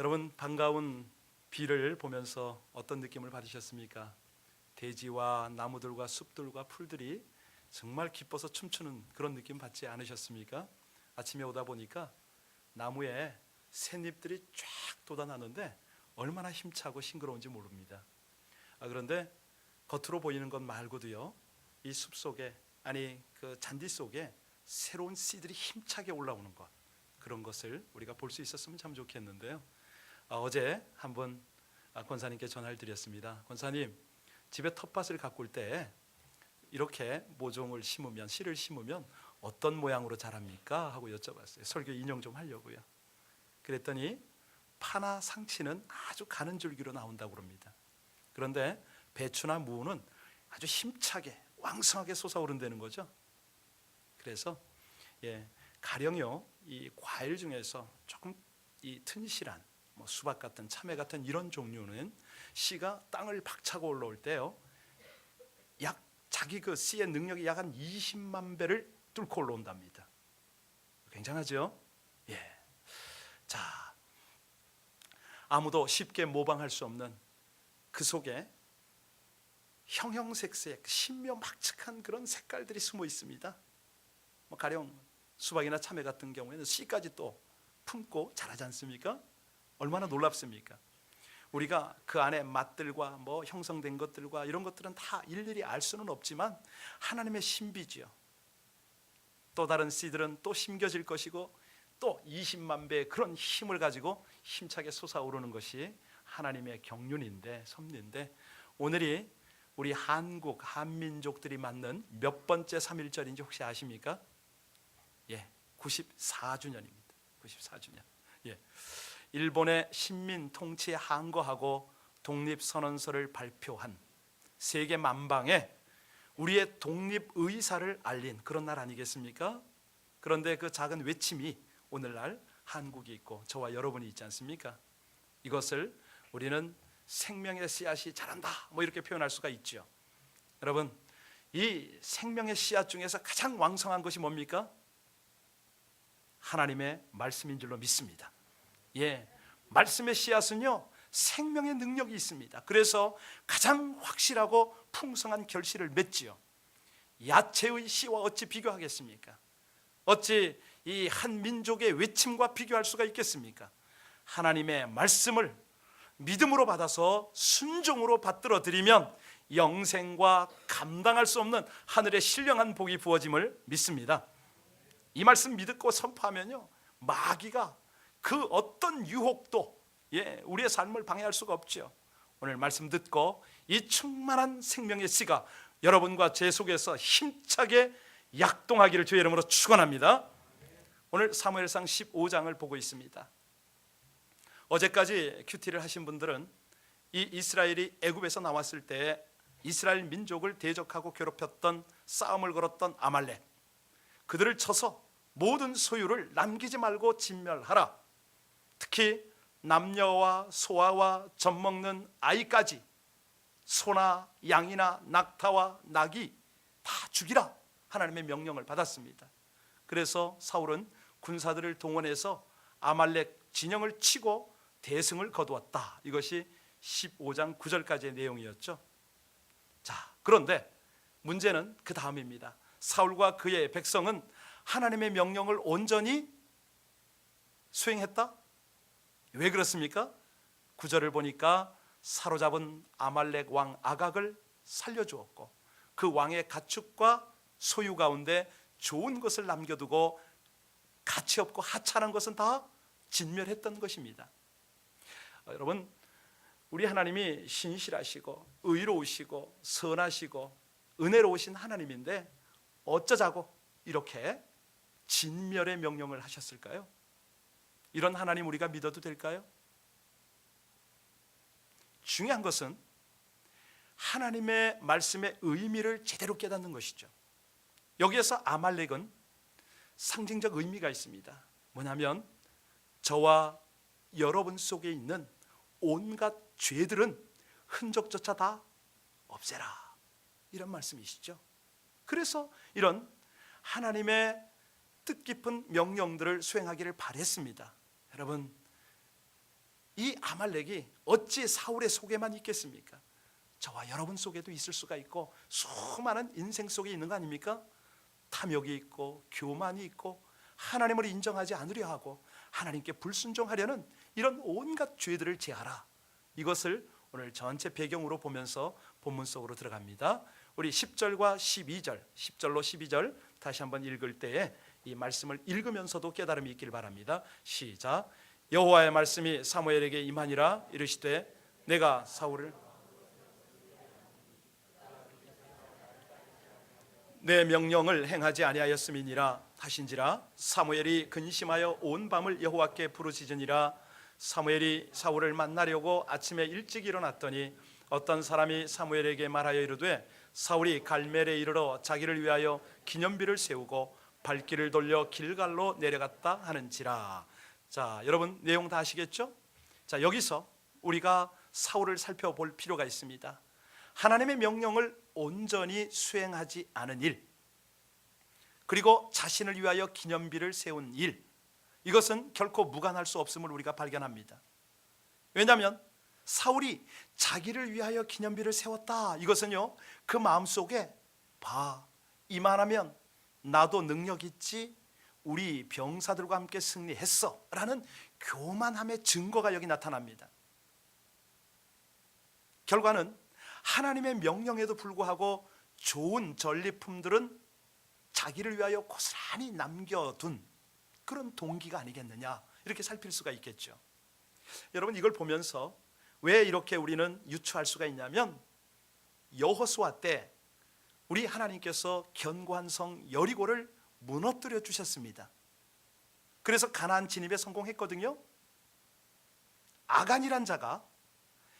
여러분, 반가운 비를 보면서 어떤 느낌을 받으셨습니까? 대지와 나무들과 숲들과 풀들이 정말 기뻐서 춤추는 그런 느낌 받지 않으셨습니까? 아침에 오다 보니까 나무에 샌잎들이 쫙 돋아나는데 얼마나 힘차고 싱그러운지 모릅니다. 그런데 겉으로 보이는 것 말고도요, 이 숲 속에, 아니 그 잔디 속에 새로운 씨들이 힘차게 올라오는 것, 그런 것을 우리가 볼 수 있었으면 참 좋겠는데요. 어제 한번 권사님께 전화를 드렸습니다. 권사님, 집에 텃밭을 가꿀 때 이렇게 모종을 심으면, 씨를 심으면 어떤 모양으로 자랍니까? 하고 여쭤봤어요. 설교 인용 좀 하려고요. 그랬더니 파나 상치는 아주 가는 줄기로 나온다고 그럽니다. 그런데 배추나 무는 아주 힘차게 왕성하게 솟아오른다는 거죠. 그래서 가령요, 이 과일 중에서 조금 이 튼실한 수박 같은, 참외 같은 이런 종류는 씨가 땅을 박차고 올라올 때요, 자기 그 씨의 능력이 약 한 20만 배를 뚫고 올라온답니다. 굉장하죠? 자, 아무도 쉽게 모방할 수 없는 그 속에 형형색색 신묘막측한 그런 색깔들이 숨어 있습니다. 가령 수박이나 참외 같은 경우에는 씨까지 또 품고 자라지 않습니까? 얼마나 놀랍습니까? 우리가 그 안에 맛들과 형성된 것들과 이런 것들은 다 일일이 알 수는 없지만 하나님의 신비지요. 또 다른 씨들은 또 심겨질 것이고 또 20만 배의 그런 힘을 가지고 힘차게 솟아오르는 것이 하나님의 경륜인데, 섭리인데, 오늘이 우리 한민족들이 맞는 몇 번째 3.1절인지 혹시 아십니까? 94주년입니다. 94주년. 일본의 식민 통치에 항거하고 독립선언서를 발표한 세계 만방에 우리의 독립 의사를 알린 그런 날 아니겠습니까? 그런데 그 작은 외침이 오늘날 한국이 있고 저와 여러분이 있지 않습니까? 이것을 우리는 생명의 씨앗이 자란다, 이렇게 표현할 수가 있죠. 여러분, 이 생명의 씨앗 중에서 가장 왕성한 것이 뭡니까? 하나님의 말씀인 줄로 믿습니다. 말씀의 씨앗은요, 생명의 능력이 있습니다. 그래서 가장 확실하고 풍성한 결실을 맺지요. 야채의 씨와 어찌 비교하겠습니까? 어찌 이 한 민족의 외침과 비교할 수가 있겠습니까? 하나님의 말씀을 믿음으로 받아서 순종으로 받들어 드리면 영생과 감당할 수 없는 하늘의 신령한 복이 부어짐을 믿습니다. 이 말씀 믿고 선포하면요, 마귀가 그 어떤 유혹도 우리의 삶을 방해할 수가 없죠. 오늘 말씀 듣고 이 충만한 생명의 씨가 여러분과 제 속에서 힘차게 약동하기를 주의 이름으로 축원합니다. 오늘 사무엘상 15장을 보고 있습니다. 어제까지 큐티를 하신 분들은 이 이스라엘이 애굽에서 나왔을 때 이스라엘 민족을 대적하고 괴롭혔던, 싸움을 걸었던 아말렉, 그들을 쳐서 모든 소유를 남기지 말고 진멸하라. 특히 남녀와 소아와 젖먹는 아이까지, 소나 양이나 낙타와 낙이 다 죽이라 하나님의 명령을 받았습니다. 그래서 사울은 군사들을 동원해서 아말렉 진영을 치고 대승을 거두었다. 이것이 15장 9절까지의 내용이었죠. 자, 그런데 문제는 그 다음입니다. 사울과 그의 백성은 하나님의 명령을 온전히 수행했다? 왜 그렇습니까? 9절을 보니까 사로잡은 아말렉 왕 아각을 살려주었고 그 왕의 가축과 소유 가운데 좋은 것을 남겨두고 가치 없고 하찮은 것은 다 진멸했던 것입니다. 여러분, 우리 하나님이 신실하시고 의로우시고 선하시고 은혜로우신 하나님인데 어쩌자고 이렇게 진멸의 명령을 하셨을까요? 이런 하나님 우리가 믿어도 될까요? 중요한 것은 하나님의 말씀의 의미를 제대로 깨닫는 것이죠. 여기에서 아말렉은 상징적 의미가 있습니다. 뭐냐면 저와 여러분 속에 있는 온갖 죄들은 흔적조차 다 없애라, 이런 말씀이시죠. 그래서 이런 하나님의 뜻깊은 명령들을 수행하기를 바랬습니다. 여러분, 이 아말렉이 어찌 사울의 속에만 있겠습니까? 저와 여러분 속에도 있을 수가 있고 수많은 인생 속에 있는 거 아닙니까? 탐욕이 있고 교만이 있고 하나님을 인정하지 않으려 하고 하나님께 불순종하려는 이런 온갖 죄들을 제하라. 이것을 오늘 전체 배경으로 보면서 본문 속으로 들어갑니다. 우리 10절과 12절, 10절로 12절 다시 한번 읽을 때에 이 말씀을 읽으면서도 깨달음이 있길 바랍니다. 시작. 여호와의 말씀이 사무엘에게 임하니라. 이르시되 내가 사울을 내 명령을 행하지 아니하였음이니라 하신지라. 사무엘이 근심하여 온 밤을 여호와께 부르짖으니라. 사무엘이 사울을 만나려고 아침에 일찍 일어났더니 어떤 사람이 사무엘에게 말하여 이르되 사울이 갈멜에 이르러 자기를 위하여 기념비를 세우고 발길을 돌려 길갈로 내려갔다 하는지라. 자, 여러분 내용 다 아시겠죠? 자, 여기서 우리가 사울을 살펴볼 필요가 있습니다. 하나님의 명령을 온전히 수행하지 않은 일, 그리고 자신을 위하여 기념비를 세운 일, 이것은 결코 무관할 수 없음을 우리가 발견합니다. 왜냐하면 사울이 자기를 위하여 기념비를 세웠다, 이것은요 그 마음속에 봐, 이만하면 나도 능력 있지, 우리 병사들과 함께 승리했어 라는 교만함의 증거가 여기 나타납니다. 결과는 하나님의 명령에도 불구하고 좋은 전리품들은 자기를 위하여 고스란히 남겨둔 그런 동기가 아니겠느냐, 이렇게 살필 수가 있겠죠. 여러분 이걸 보면서 왜 이렇게 우리는 유추할 수가 있냐면, 여호수아 때 우리 하나님께서 견고한 성 여리고를 무너뜨려 주셨습니다. 그래서 가나안 진입에 성공했거든요. 아간이란 자가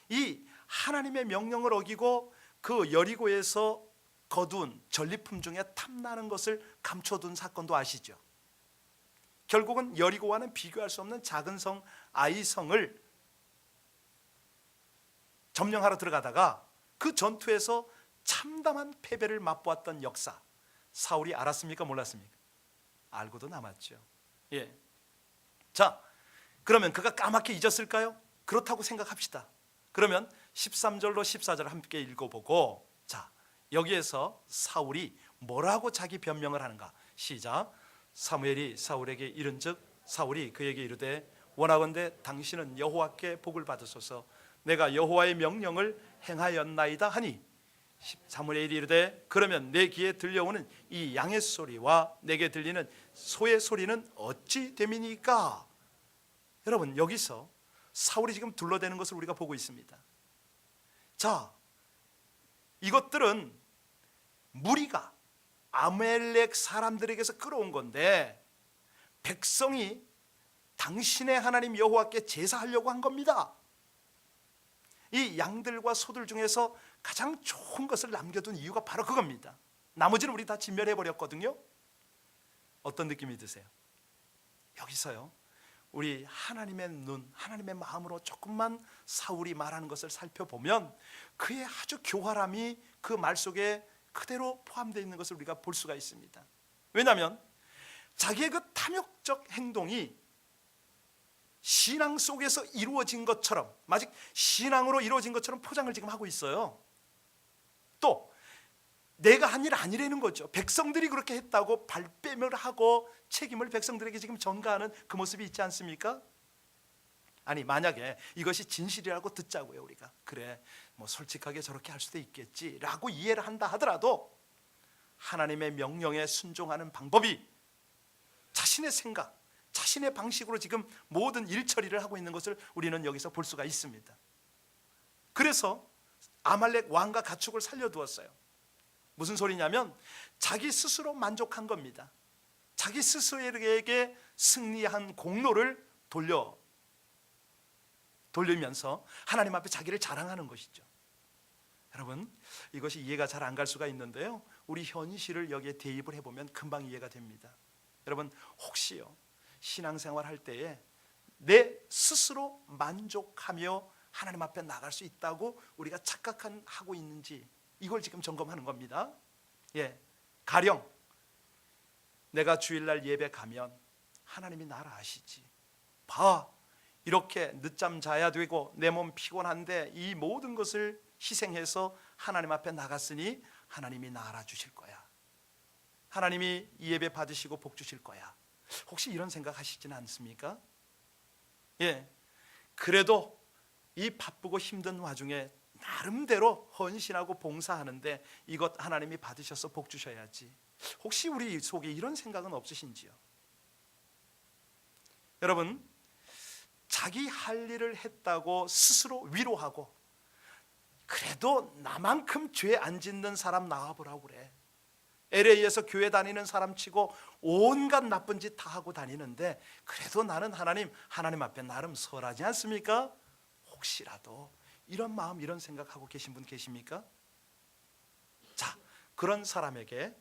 이 하나님의 명령을 어기고 그 여리고에서 거둔 전리품 중에 탐나는 것을 감춰둔 사건도 아시죠? 결국은 여리고와는 비교할 수 없는 작은 성 아이성을 점령하러 들어가다가 그 전투에서 참담한 패배를 맛보았던 역사, 사울이 알았습니까? 몰랐습니까? 알고도 남았죠. 예. 자, 그러면 그가 까맣게 잊었을까요? 그렇다고 생각합시다. 그러면 13절로 14절 함께 읽어보고, 자, 여기에서 사울이 뭐라고 자기 변명을 하는가? 시작. 사무엘이 사울에게 이른즉 사울이 그에게 이르되 원하건대 당신은 여호와께 복을 받으소서. 내가 여호와의 명령을 행하였나이다 하니, 사무엘이 이르되 그러면 내 귀에 들려오는 이 양의 소리와 내게 들리는 소의 소리는 어찌 됨이니까? 여러분 여기서 사울이 지금 둘러대는 것을 우리가 보고 있습니다. 자, 이것들은 무리가 아말렉 사람들에게서 끌어온 건데 백성이 당신의 하나님 여호와께 제사하려고 한 겁니다. 이 양들과 소들 중에서 가장 좋은 것을 남겨둔 이유가 바로 그겁니다. 나머지는 우리 다 진멸해버렸거든요. 어떤 느낌이 드세요? 여기서요 우리 하나님의 눈, 하나님의 마음으로 조금만 사울이 말하는 것을 살펴보면 그의 아주 교활함이 그 말 속에 그대로 포함되어 있는 것을 우리가 볼 수가 있습니다. 왜냐하면 자기의 그 탐욕적 행동이 신앙 속에서 이루어진 것처럼, 마치 신앙으로 이루어진 것처럼 포장을 지금 하고 있어요. 또 내가 한 일 아니라는 거죠. 백성들이 그렇게 했다고 발뺌을 하고 책임을 백성들에게 지금 전가하는 그 모습이 있지 않습니까? 아니 만약에 이것이 진실이라고 듣자고요. 우리가 그래 뭐 솔직하게 저렇게 할 수도 있겠지라고 이해를 한다 하더라도 하나님의 명령에 순종하는 방법이 자신의 생각, 자신의 방식으로 지금 모든 일처리를 하고 있는 것을 우리는 여기서 볼 수가 있습니다. 그래서 아말렉 왕과 가축을 살려두었어요. 무슨 소리냐면 자기 스스로 만족한 겁니다. 자기 스스로에게 승리한 공로를 돌리면서 하나님 앞에 자기를 자랑하는 것이죠. 여러분 이것이 이해가 잘 안 갈 수가 있는데요, 우리 현실을 여기에 대입을 해보면 금방 이해가 됩니다. 여러분 혹시요 신앙생활 할 때에 내 스스로 만족하며 하나님 앞에 나갈 수 있다고 우리가 착각하고 있는지 이걸 지금 점검하는 겁니다. 예, 가령 내가 주일날 예배 가면 하나님이 나를 아시지, 봐 이렇게 늦잠 자야 되고 내 몸 피곤한데 이 모든 것을 희생해서 하나님 앞에 나갔으니 하나님이 나 알아주실 거야. 하나님이 이 예배 받으시고 복 주실 거야. 혹시 이런 생각 하시지는 않습니까? 예. 그래도 이 바쁘고 힘든 와중에 나름대로 헌신하고 봉사하는데 이것 하나님이 받으셔서 복 주셔야지. 혹시 우리 속에 이런 생각은 없으신지요? 여러분, 자기 할 일을 했다고 스스로 위로하고 그래도 나만큼 죄 안 짓는 사람 나와보라고 그래. LA에서 교회 다니는 사람 치고 온갖 나쁜 짓 다 하고 다니는데 그래도 나는 하나님 앞에 나름 설하지 않습니까? 혹시라도 이런 마음, 이런 생각하고 계신 분 계십니까? 자, 그런 사람에게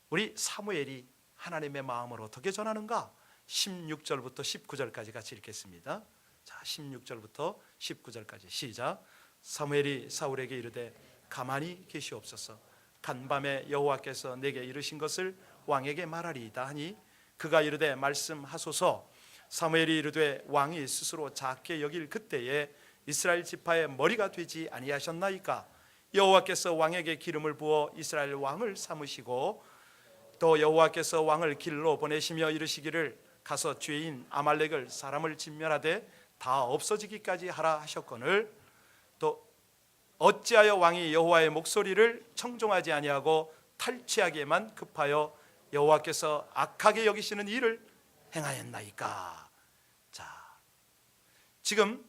우리 사무엘이 하나님의 마음을 어떻게 전하는가? 16절부터 19절까지 같이 읽겠습니다. 자, 16절부터 19절까지 시작. 사무엘이 사울에게 이르되 가만히 계시옵소서. 간밤에 여호와께서 내게 이르신 것을 왕에게 말하리이다 하니 그가 이르되 말씀하소서. 사무엘이 이르되 왕이 스스로 작게 여길 그때에 이스라엘 지파의 머리가 되지 아니하셨나이까? 여호와께서 왕에게 기름을 부어 이스라엘 왕을 삼으시고 또 여호와께서 왕을 길로 보내시며 이르시기를 가서 죄인 아말렉을 사람을 진멸하되 다 없어지기까지 하라 하셨거늘 또 어찌하여 왕이 여호와의 목소리를 청종하지 아니하고 탈취하기에만 급하여 여호와께서 악하게 여기시는 일을 행하였나이까? 자, 지금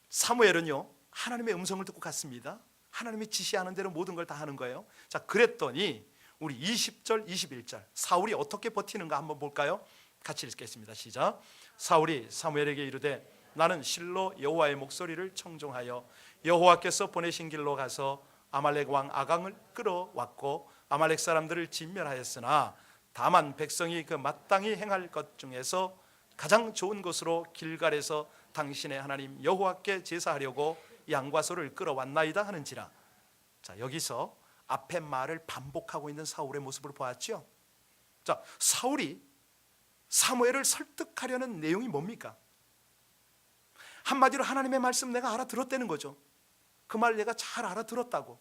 사무엘은요 하나님의 음성을 듣고 갔습니다. 하나님이 지시하는 대로 모든 걸 다 하는 거예요. 자, 그랬더니 우리 20절 21절 사울이 어떻게 버티는가 한번 볼까요? 같이 읽겠습니다. 시작. 사울이 사무엘에게 이르되 나는 실로 여호와의 목소리를 청종하여 여호와께서 보내신 길로 가서 아말렉 왕 아강을 끌어왔고 아말렉 사람들을 진멸하였으나 다만 백성이 그 마땅히 행할 것 중에서 가장 좋은 것으로 길갈에서 당신의 하나님 여호와께 제사하려고 양과 소를 끌어왔나이다 하는지라. 자, 여기서 앞에 말을 반복하고 있는 사울의 모습을 보았죠. 자, 사울이 사무엘을 설득하려는 내용이 뭡니까? 한마디로 하나님의 말씀 내가 알아들었다는 거죠. 그 말 내가 잘 알아들었다고.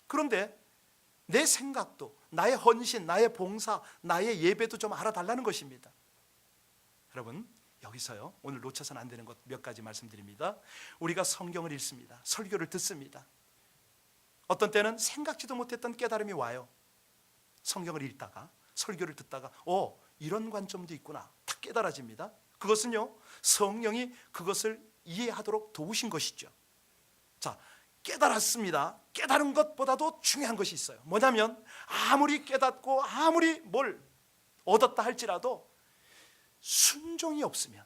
그런데 내 생각도, 나의 헌신, 나의 봉사, 나의 예배도 좀 알아달라는 것입니다. 여러분, 여기서요 오늘 놓쳐서는 안 되는 것 몇 가지 말씀드립니다. 우리가 성경을 읽습니다. 설교를 듣습니다. 어떤 때는 생각지도 못했던 깨달음이 와요. 성경을 읽다가 설교를 듣다가 이런 관점도 있구나 딱 깨달아집니다. 그것은요 성령이 그것을 이해하도록 도우신 것이죠. 자, 깨달았습니다. 깨달은 것보다도 중요한 것이 있어요. 뭐냐면 아무리 깨닫고 아무리 뭘 얻었다 할지라도 순종이 없으면,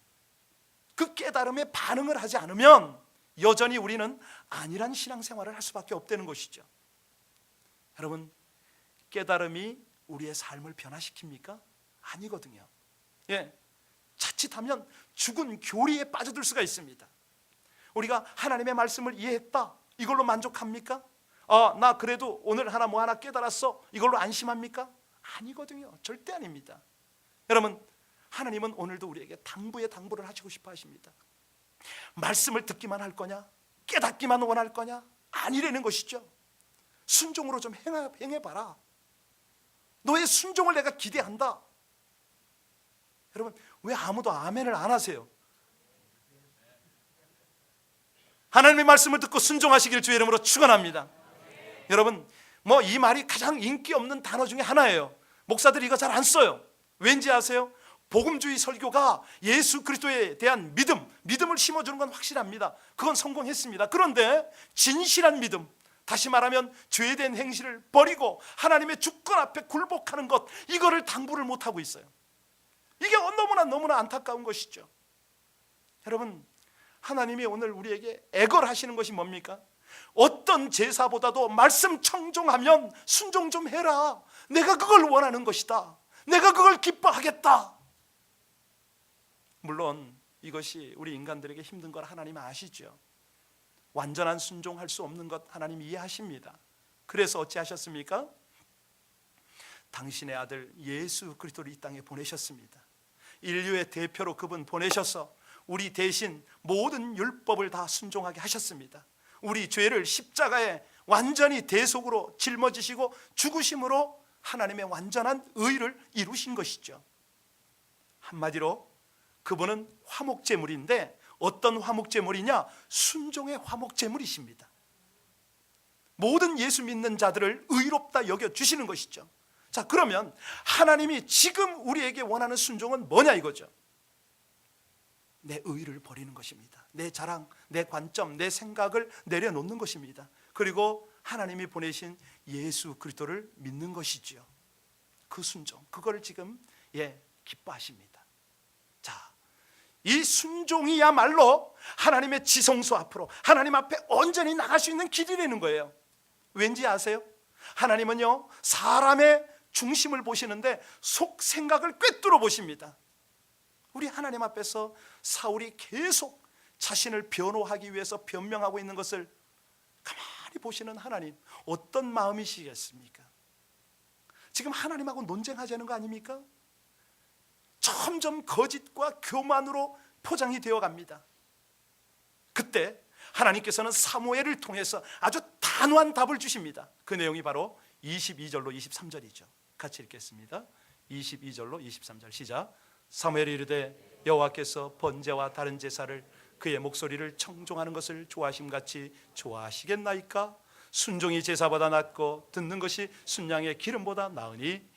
그 깨달음에 반응을 하지 않으면 여전히 우리는 안일한 신앙생활을 할 수밖에 없다는 것이죠. 여러분, 깨달음이 우리의 삶을 변화시킵니까? 아니거든요. 예, 자칫하면 죽은 교리에 빠져들 수가 있습니다. 우리가 하나님의 말씀을 이해했다, 이걸로 만족합니까? 나 그래도 오늘 하나 뭐 하나 깨달았어, 이걸로 안심합니까? 아니거든요. 절대 아닙니다. 여러분, 하나님은 오늘도 우리에게 당부에 당부를 하시고 싶어 하십니다. 말씀을 듣기만 할 거냐? 깨닫기만 원할 거냐? 아니라는 것이죠. 순종으로 좀 행해봐라. 너의 순종을 내가 기대한다. 여러분, 왜 아무도 아멘을 안 하세요? 하나님의 말씀을 듣고 순종하시길 주의 이름으로 축원합니다. 여러분, 이 말이 가장 인기 없는 단어 중에 하나예요. 목사들이 이거 잘 안 써요. 왠지 아세요? 복음주의 설교가 예수 그리스도에 대한 믿음을 심어주는 건 확실합니다. 그건 성공했습니다. 그런데 진실한 믿음, 다시 말하면 죄에 대한 행실을 버리고 하나님의 주권 앞에 굴복하는 것, 이거를 당부를 못하고 있어요. 이게 너무나 안타까운 것이죠. 여러분, 하나님이 오늘 우리에게 애걸하시는 것이 뭡니까? 어떤 제사보다도 말씀 청종하면 순종 좀 해라. 내가 그걸 원하는 것이다. 내가 그걸 기뻐하겠다. 물론 이것이 우리 인간들에게 힘든 걸 하나님 아시죠. 완전한 순종할 수 없는 것 하나님 이해하십니다. 그래서 어찌하셨습니까? 당신의 아들 예수 그리스도를 이 땅에 보내셨습니다. 인류의 대표로 그분 보내셔서 우리 대신 모든 율법을 다 순종하게 하셨습니다. 우리 죄를 십자가에 완전히 대속으로 짊어지시고 죽으심으로 하나님의 완전한 의를 이루신 것이죠. 한마디로 그분은 화목제물인데 어떤 화목제물이냐? 순종의 화목제물이십니다. 모든 예수 믿는 자들을 의롭다 여겨주시는 것이죠. 자, 그러면 하나님이 지금 우리에게 원하는 순종은 뭐냐 이거죠. 내 의를 버리는 것입니다. 내 자랑, 내 관점, 내 생각을 내려놓는 것입니다. 그리고 하나님이 보내신 예수 그리스도를 믿는 것이지요. 그 순종, 그걸 지금 기뻐하십니다. 자, 이 순종이야말로 하나님의 지성소 앞으로 하나님 앞에 온전히 나갈 수 있는 길이라는 거예요. 왠지 아세요? 하나님은요, 사람의 중심을 보시는데 속 생각을 꿰뚫어 보십니다. 우리 하나님 앞에서 사울이 계속 자신을 변호하기 위해서 변명하고 있는 것을 가만히 보시는 하나님, 어떤 마음이시겠습니까? 지금 하나님하고 논쟁하자는 거 아닙니까? 점점 거짓과 교만으로 포장이 되어 갑니다. 그때 하나님께서는 사무엘을 통해서 아주 단호한 답을 주십니다. 그 내용이 바로 22절로 23절이죠. 같이 읽겠습니다. 22절로 23절 시작. 사무엘이 이르되 여호와께서 번제와 다른 제사를 그의 목소리를 청종하는 것을 좋아하심같이 좋아하시겠나이까? 순종이 제사보다 낫고 듣는 것이 순양의 기름보다 나으니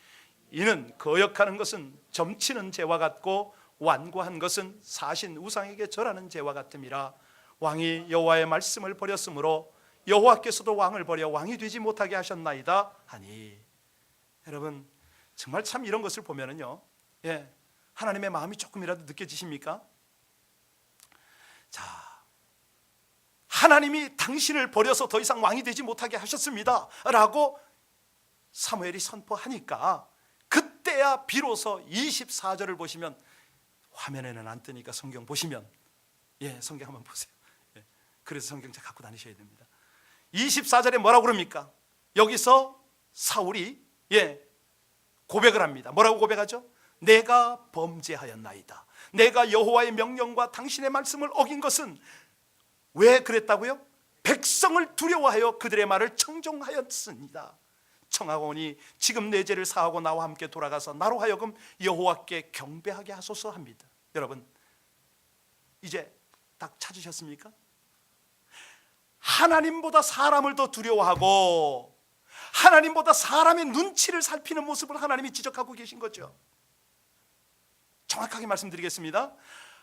이는 거역하는 것은 점치는 죄와 같고 완고한 것은 사신 우상에게 절하는 죄와 같음이라. 왕이 여호와의 말씀을 버렸으므로 여호와께서도 왕을 버려 왕이 되지 못하게 하셨나이다 하니. 여러분, 정말 참 이런 것을 보면은요, 하나님의 마음이 조금이라도 느껴지십니까? 자, 하나님이 당신을 버려서 더 이상 왕이 되지 못하게 하셨습니다 라고 사무엘이 선포하니까 그때야 비로소 24절을 보시면, 화면에는 안 뜨니까 성경 보시면, 성경 한번 보세요. 그래서 성경책 갖고 다니셔야 됩니다. 24절에 뭐라고 그럽니까? 여기서 사울이 고백을 합니다. 뭐라고 고백하죠? 내가 범죄하였나이다. 내가 여호와의 명령과 당신의 말씀을 어긴 것은 왜 그랬다고요? 백성을 두려워하여 그들의 말을 청종하였습니다. 청하오니 지금 내 죄를 사하고 나와 함께 돌아가서 나로 하여금 여호와께 경배하게 하소서 합니다. 여러분, 이제 딱 찾으셨습니까? 하나님보다 사람을 더 두려워하고 하나님보다 사람의 눈치를 살피는 모습을 하나님이 지적하고 계신 거죠. 정확하게 말씀드리겠습니다.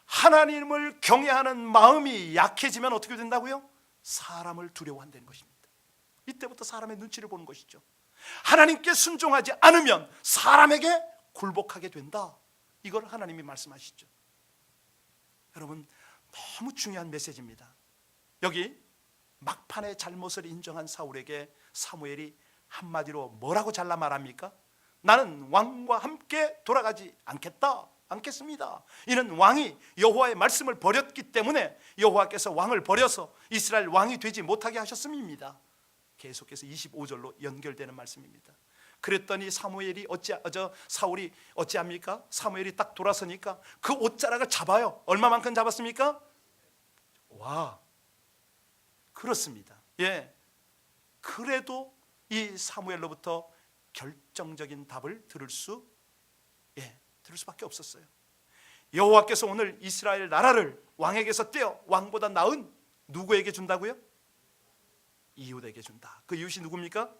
하나님을 경외하는 마음이 약해지면 어떻게 된다고요? 사람을 두려워한다는 것입니다. 이때부터 사람의 눈치를 보는 것이죠. 하나님께 순종하지 않으면 사람에게 굴복하게 된다. 이걸 하나님이 말씀하시죠. 여러분, 너무 중요한 메시지입니다. 여기 막판에 잘못을 인정한 사울에게 사무엘이 한마디로 뭐라고 잘라 말합니까? 나는 왕과 함께 돌아가지 않겠습니다. 이는 왕이 여호와의 말씀을 버렸기 때문에 여호와께서 왕을 버려서 이스라엘 왕이 되지 못하게 하셨음입니다. 계속해서 25절로 연결되는 말씀입니다. 그랬더니 사울이 어찌합니까? 사무엘이 딱 돌아서니까 그 옷자락을 잡아요. 얼마만큼 잡았습니까? 와, 그렇습니다. 그래도 이 사무엘로부터 결정적인 답을 들을 수밖에 없었어요. 여호와께서 오늘 이스라엘 나라를 왕에게서 떼어 왕보다 나은 누구에게 준다고요? 이웃에게 준다. 그 이웃이 누굽니까?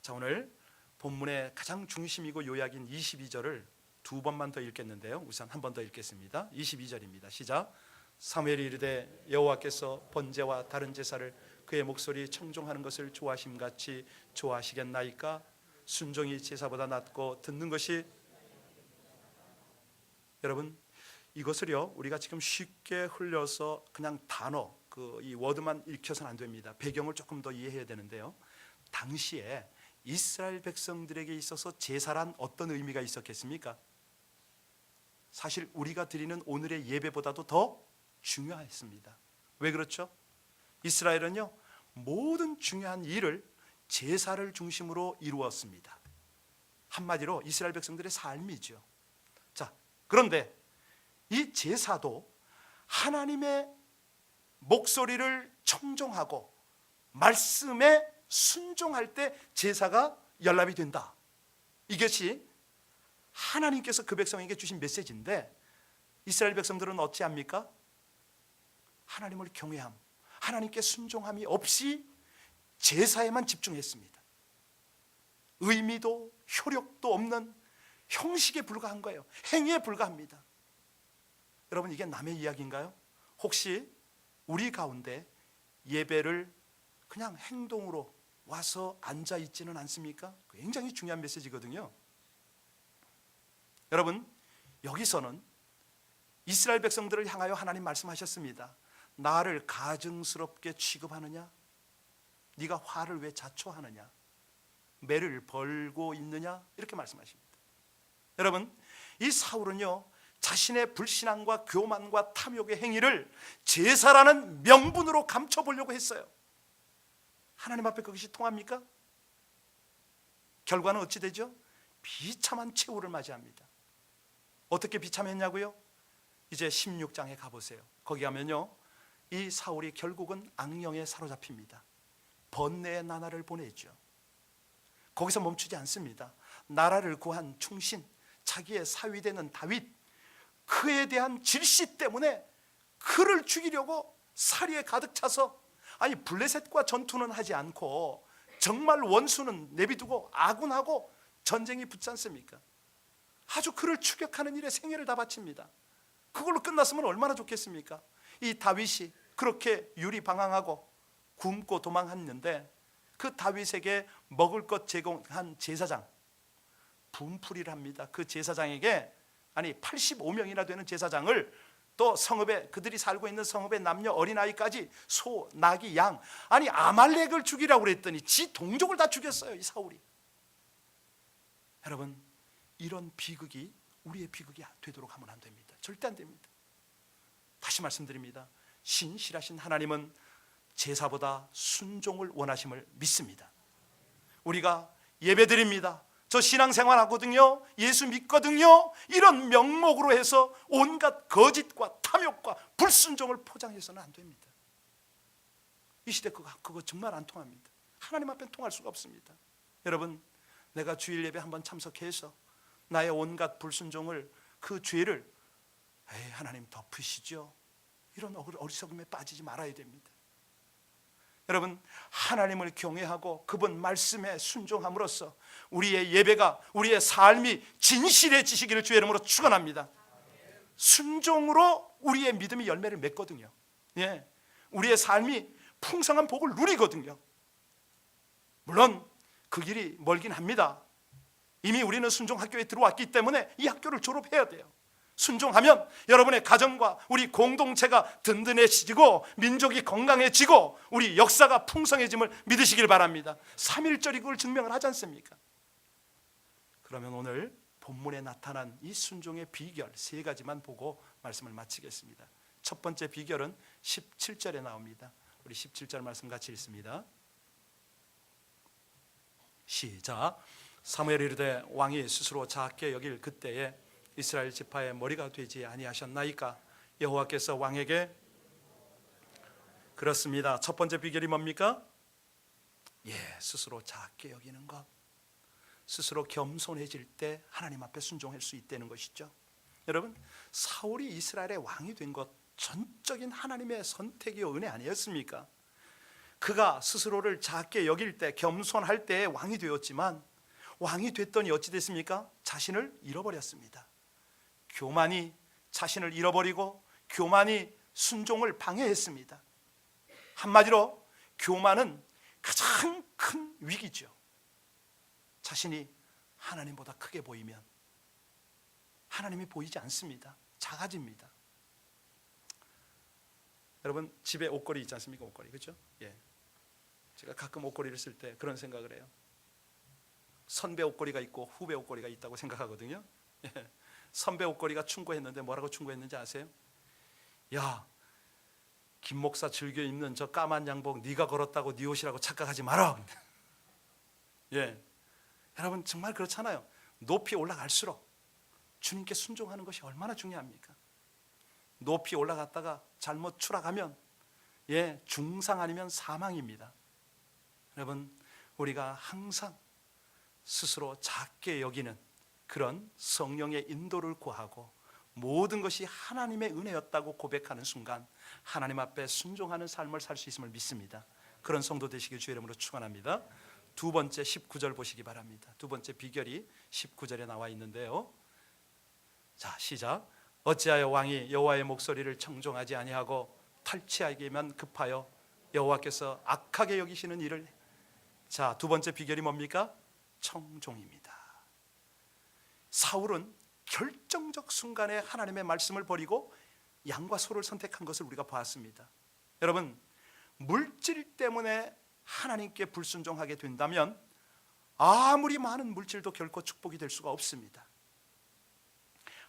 자, 오늘 본문의 가장 중심이고 요약인 22절을 두 번만 더 읽겠는데요. 우선 한 번 더 읽겠습니다. 22절입니다. 시작. 사무엘이 이르되 여호와께서 번제와 다른 제사를 그의 목소리 청종하는 것을 좋아하심같이 좋아하시겠나이까? 순종이 제사보다 낫고 듣는 것이. 여러분, 이것을요 우리가 지금 쉽게 흘려서 그냥 단어 이 워드만 읽혀서는 안 됩니다. 배경을 조금 더 이해해야 되는데요. 당시에 이스라엘 백성들에게 있어서 제사란 어떤 의미가 있었겠습니까? 사실 우리가 드리는 오늘의 예배보다도 더 중요했습니다. 왜 그렇죠? 이스라엘은요 모든 중요한 일을 제사를 중심으로 이루었습니다. 한마디로 이스라엘 백성들의 삶이죠. 자, 그런데 이 제사도 하나님의 목소리를 청종하고 말씀에 순종할 때 제사가 연락이 된다. 이것이 하나님께서 그 백성에게 주신 메시지인데, 이스라엘 백성들은 어찌합니까? 하나님을 경외함, 하나님께 순종함이 없이 제사에만 집중했습니다. 의미도 효력도 없는 형식에 불과한 거예요. 행위에 불과합니다. 여러분, 이게 남의 이야기인가요? 혹시 우리 가운데 예배를 그냥 행동으로 와서 앉아 있지는 않습니까? 굉장히 중요한 메시지거든요. 여러분, 여기서는 이스라엘 백성들을 향하여 하나님 말씀하셨습니다. 나를 가증스럽게 취급하느냐? 네가 화를 왜 자초하느냐? 매를 벌고 있느냐? 이렇게 말씀하십니다. 여러분, 이 사울은요, 자신의 불신앙과 교만과 탐욕의 행위를 제사라는 명분으로 감춰보려고 했어요. 하나님 앞에 그것이 통합니까? 결과는 어찌 되죠? 비참한 최후를 맞이합니다. 어떻게 비참했냐고요? 이제 16장에 가보세요. 거기 가면요, 이 사울이 결국은 악령에 사로잡힙니다. 번뇌의 나날을 보내죠. 거기서 멈추지 않습니다. 나라를 구한 충신, 자기의 사위되는 다윗, 그에 대한 질시 때문에 그를 죽이려고 사리에 가득 차서, 아니 블레셋과 전투는 하지 않고 정말 원수는 내비두고 아군하고 전쟁이 붙지 않습니까? 아주 그를 추격하는 일에 생애를 다 바칩니다. 그걸로 끝났으면 얼마나 좋겠습니까? 이 다윗이 그렇게 유리방황하고 굶고 도망했는데, 그 다윗에게 먹을 것 제공한 제사장, 분풀이를 합니다. 그 제사장에게, 아니 85명이나 되는 제사장을, 또 성읍에, 그들이 살고 있는 성읍의 남녀 어린아이까지, 소, 나귀, 양, 아니 아말렉을 죽이라고 그랬더니 지 동족을 다 죽였어요, 이 사울이. 여러분, 이런 비극이 우리의 비극이 되도록 하면 안 됩니다. 절대 안 됩니다. 다시 말씀드립니다. 신실하신 하나님은 제사보다 순종을 원하심을 믿습니다. 우리가 예배드립니다, 저 신앙생활 하거든요, 예수 믿거든요, 이런 명목으로 해서 온갖 거짓과 탐욕과 불순종을 포장해서는 안 됩니다. 이 시대 그거 정말 안 통합니다. 하나님 앞엔 통할 수가 없습니다. 여러분, 내가 주일 예배 한번 참석해서 나의 온갖 불순종을, 그 죄를 하나님 덮으시죠, 이런 어리석음에 빠지지 말아야 됩니다. 여러분, 하나님을 경외하고 그분 말씀에 순종함으로써 우리의 예배가, 우리의 삶이 진실해지시기를 주의 이름으로 축원합니다. 순종으로 우리의 믿음이 열매를 맺거든요. 예, 우리의 삶이 풍성한 복을 누리거든요. 물론 그 길이 멀긴 합니다. 이미 우리는 순종학교에 들어왔기 때문에 이 학교를 졸업해야 돼요. 순종하면 여러분의 가정과 우리 공동체가 든든해지고 민족이 건강해지고 우리 역사가 풍성해짐을 믿으시길 바랍니다. 3.1절이 그걸 증명을 하지 않습니까? 그러면 오늘 본문에 나타난 이 순종의 비결 3가지만 보고 말씀을 마치겠습니다. 첫 번째 비결은 17절에 나옵니다. 우리 17절 말씀 같이 읽습니다. 시작. 사무엘이 이르되 왕이 스스로 작게 여길 그때에 이스라엘 지파의 머리가 되지 아니하셨나이까? 여호와께서 왕에게, 그렇습니다. 첫 번째 비결이 뭡니까? 스스로 작게 여기는 것, 스스로 겸손해질 때 하나님 앞에 순종할 수 있다는 것이죠. 여러분, 사울이 이스라엘의 왕이 된 것 전적인 하나님의 선택이요 은혜 아니었습니까? 그가 스스로를 작게 여길 때, 겸손할 때 왕이 되었지만, 왕이 됐더니 어찌 됐습니까? 자신을 잃어버렸습니다. 교만이 자신을 잃어버리고 교만이 순종을 방해했습니다. 한마디로 교만은 가장 큰 위기죠. 자신이 하나님보다 크게 보이면 하나님이 보이지 않습니다. 작아집니다. 여러분, 집에 옷걸이 있지 않습니까? 옷걸이, 그렇죠? 제가 가끔 옷걸이를 쓸 때 그런 생각을 해요. 선배 옷걸이가 있고 후배 옷걸이가 있다고 생각하거든요. 선배 옷걸이가 충고했는데 뭐라고 충고했는지 아세요? 야, 김 목사 즐겨 입는 저 까만 양복 네가 걸었다고 네 옷이라고 착각하지 마라. 여러분, 정말 그렇잖아요. 높이 올라갈수록 주님께 순종하는 것이 얼마나 중요합니까? 높이 올라갔다가 잘못 추락하면 중상 아니면 사망입니다. 여러분, 우리가 항상 스스로 작게 여기는 그런 성령의 인도를 구하고 모든 것이 하나님의 은혜였다고 고백하는 순간 하나님 앞에 순종하는 삶을 살 수 있음을 믿습니다. 그런 성도 되시길 주의 이름으로 축원합니다. 두 번째 19절 보시기 바랍니다. 두 번째 비결이 19절에 나와 있는데요. 자, 시작. 어찌하여 왕이 여호와의 목소리를 청종하지 아니하고 탈취하기만 급하여 여호와께서 악하게 여기시는 일을. 자, 두 번째 비결이 뭡니까? 청종입니다. 사울은 결정적 순간에 하나님의 말씀을 버리고 양과 소를 선택한 것을 우리가 보았습니다. 여러분, 물질 때문에 하나님께 불순종하게 된다면 아무리 많은 물질도 결코 축복이 될 수가 없습니다.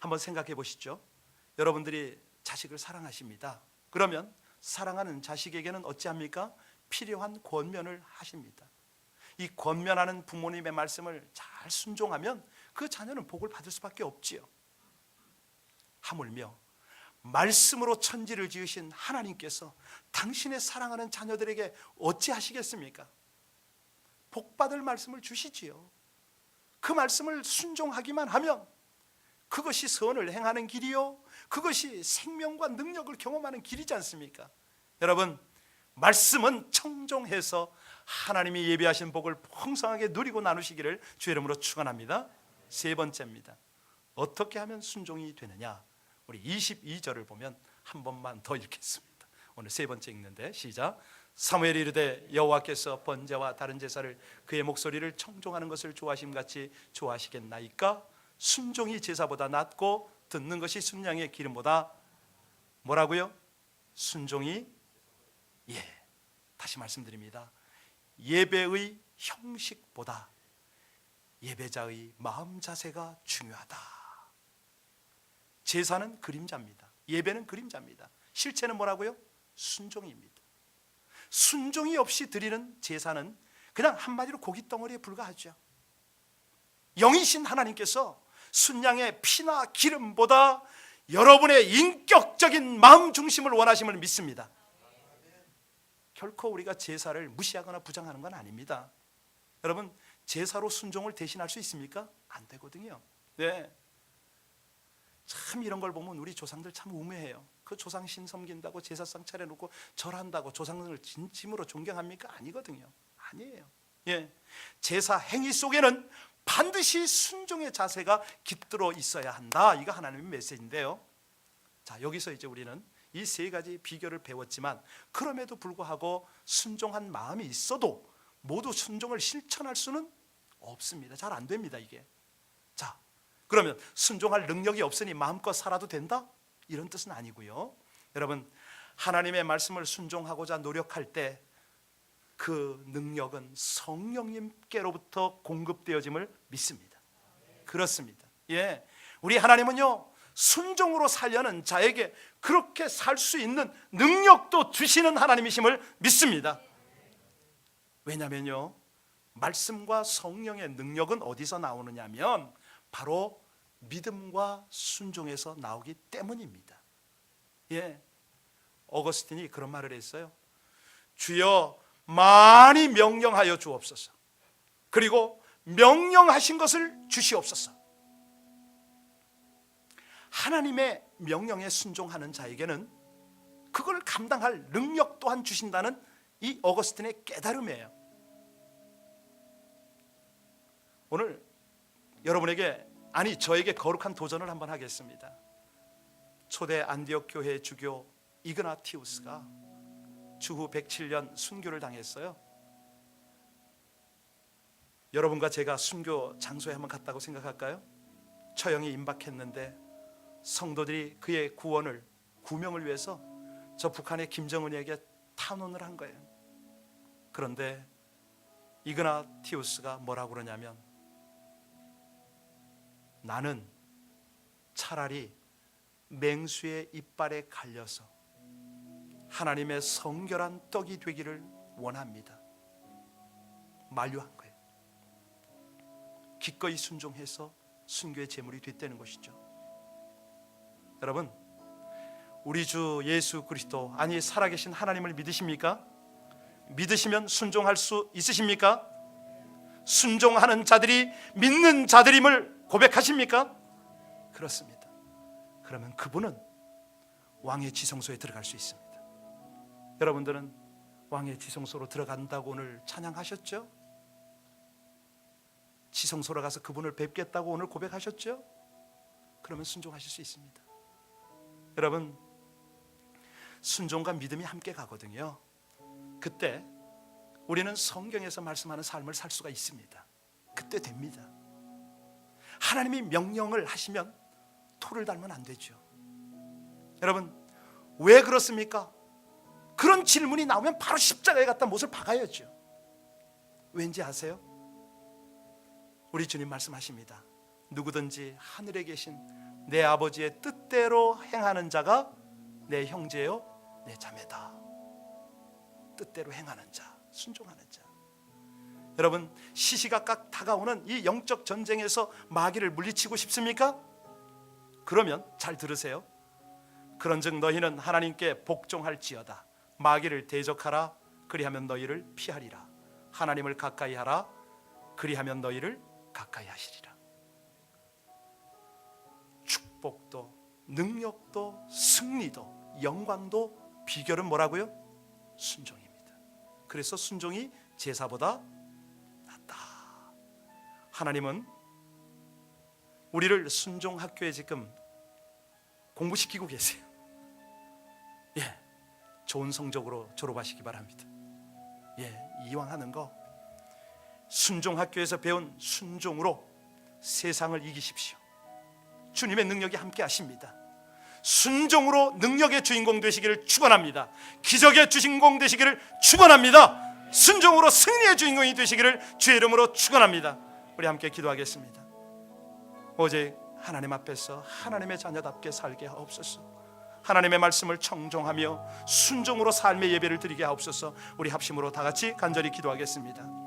한번 생각해 보시죠. 여러분들이 자식을 사랑하십니다. 그러면 사랑하는 자식에게는 어찌합니까? 필요한 권면을 하십니다. 이 권면하는 부모님의 말씀을 잘 순종하면 그 자녀는 복을 받을 수밖에 없지요. 하물며 말씀으로 천지를 지으신 하나님께서 당신의 사랑하는 자녀들에게 어찌하시겠습니까? 복받을 말씀을 주시지요. 그 말씀을 순종하기만 하면 그것이 선을 행하는 길이요, 그것이 생명과 능력을 경험하는 길이지 않습니까? 여러분, 말씀은 청종해서 하나님이 예비하신 복을 풍성하게 누리고 나누시기를 주의 이름으로 축원합니다. 세 번째입니다. 어떻게 하면 순종이 되느냐? 우리 22절을 보면 한 번만 더 읽겠습니다. 오늘 세 번째 읽는데 시작. 사무엘이 이르되 여호와께서 번제와 다른 제사를 그의 목소리를 청종하는 것을 좋아하심같이 좋아하시겠나이까? 순종이 제사보다 낫고 듣는 것이 순양의 기름보다 뭐라고요? 순종이 다시 말씀드립니다. 예배의 형식보다 예배자의 마음 자세가 중요하다. 제사는 그림자입니다. 예배는 그림자입니다. 실체는 뭐라고요? 순종입니다. 순종이 없이 드리는 제사는 그냥 한마디로 고깃 덩어리에 불과하죠. 영이신 하나님께서 순양의 피나 기름보다 여러분의 인격적인 마음 중심을 원하심을 믿습니다. 결코 우리가 제사를 무시하거나 부정하는 건 아닙니다. 여러분, 제사로 순종을 대신할 수 있습니까? 안 되거든요. 참 이런 걸 보면 우리 조상들 참 우매해요. 그 조상신 섬긴다고 제사상 차려놓고 절한다고 조상을 진심으로 존경합니까? 아니거든요. 아니에요. 제사 행위 속에는 반드시 순종의 자세가 깃들어 있어야 한다. 이거 하나님의 메시지인데요. 자, 여기서 이제 우리는 이 세 가지 비결을 배웠지만 그럼에도 불구하고 순종한 마음이 있어도 모두 순종을 실천할 수는 없습니다. 잘 안 됩니다, 이게. 자, 그러면 순종할 능력이 없으니 마음껏 살아도 된다? 이런 뜻은 아니고요. 여러분, 하나님의 말씀을 순종하고자 노력할 때 그 능력은 성령님께로부터 공급되어짐을 믿습니다. 그렇습니다. 우리 하나님은요, 순종으로 살려는 자에게 그렇게 살 수 있는 능력도 주시는 하나님이심을 믿습니다. 왜냐면요, 말씀과 성령의 능력은 어디서 나오느냐면 바로 믿음과 순종에서 나오기 때문입니다. 어거스틴이 그런 말을 했어요. 주여 많이 명령하여 주옵소서. 그리고 명령하신 것을 주시옵소서. 하나님의 명령에 순종하는 자에게는 그걸 감당할 능력 또한 주신다는 이 어거스틴의 깨달음이에요. 오늘 여러분에게, 아니 저에게 거룩한 도전을 한번 하겠습니다. 초대 안디옥 교회 주교 이그나티우스가 주후 107년 순교를 당했어요. 여러분과 제가 순교 장소에 한번 갔다고 생각할까요? 처형이 임박했는데 성도들이 그의 구명을 위해서 저 북한의 김정은에게 탄원을 한 거예요. 그런데 이그나티우스가 뭐라고 그러냐면, 나는 차라리 맹수의 이빨에 갈려서 하나님의 성결한 떡이 되기를 원합니다. 만류한 거예요. 기꺼이 순종해서 순교의 제물이 됐다는 것이죠. 여러분, 우리 주 예수 그리스도, 아니 살아계신 하나님을 믿으십니까? 믿으시면 순종할 수 있으십니까? 순종하는 자들이 믿는 자들임을 고백하십니까? 그렇습니다. 그러면 그분은 왕의 지성소에 들어갈 수 있습니다. 여러분들은 왕의 지성소로 들어간다고 오늘 찬양하셨죠? 지성소로 가서 그분을 뵙겠다고 오늘 고백하셨죠? 그러면 순종하실 수 있습니다. 여러분, 순종과 믿음이 함께 가거든요. 그때 우리는 성경에서 말씀하는 삶을 살 수가 있습니다. 그때 됩니다. 하나님이 명령을 하시면 토를 달면 안 되죠. 여러분, 왜 그렇습니까? 그런 질문이 나오면 바로 십자가에 갖다 못을 박아야죠. 왠지 아세요? 우리 주님 말씀하십니다. 누구든지 하늘에 계신 내 아버지의 뜻대로 행하는 자가 내 형제요 내 자매다. 뜻대로 행하는 자, 순종하는 자. 여러분, 시시각각 다가오는 이 영적 전쟁에서 마귀를 물리치고 싶습니까? 그러면 잘 들으세요. 그런즉 너희는 하나님께 복종할지어다. 마귀를 대적하라. 그리하면 너희를 피하리라. 하나님을 가까이 하라. 그리하면 너희를 가까이 하시리라. 축복도 능력도 승리도 영광도 비결은 뭐라고요? 순종입니다. 그래서 순종이 제사보다 낫다. 하나님은 우리를 순종학교에 지금 공부시키고 계세요. 예, 좋은 성적으로 졸업하시기 바랍니다. 예, 이왕 하는 거 순종학교에서 배운 순종으로 세상을 이기십시오. 주님의 능력이 함께 하십니다. 순종으로 능력의 주인공 되시기를 축원합니다. 기적의 주인공 되시기를 축원합니다. 순종으로 승리의 주인공이 되시기를 주의 이름으로 축원합니다. 우리 함께 기도하겠습니다. 오직 하나님 앞에서 하나님의 자녀답게 살게 하옵소서. 하나님의 말씀을 청종하며 순종으로 삶의 예배를 드리게 하옵소서. 우리 합심으로 다 같이 간절히 기도하겠습니다.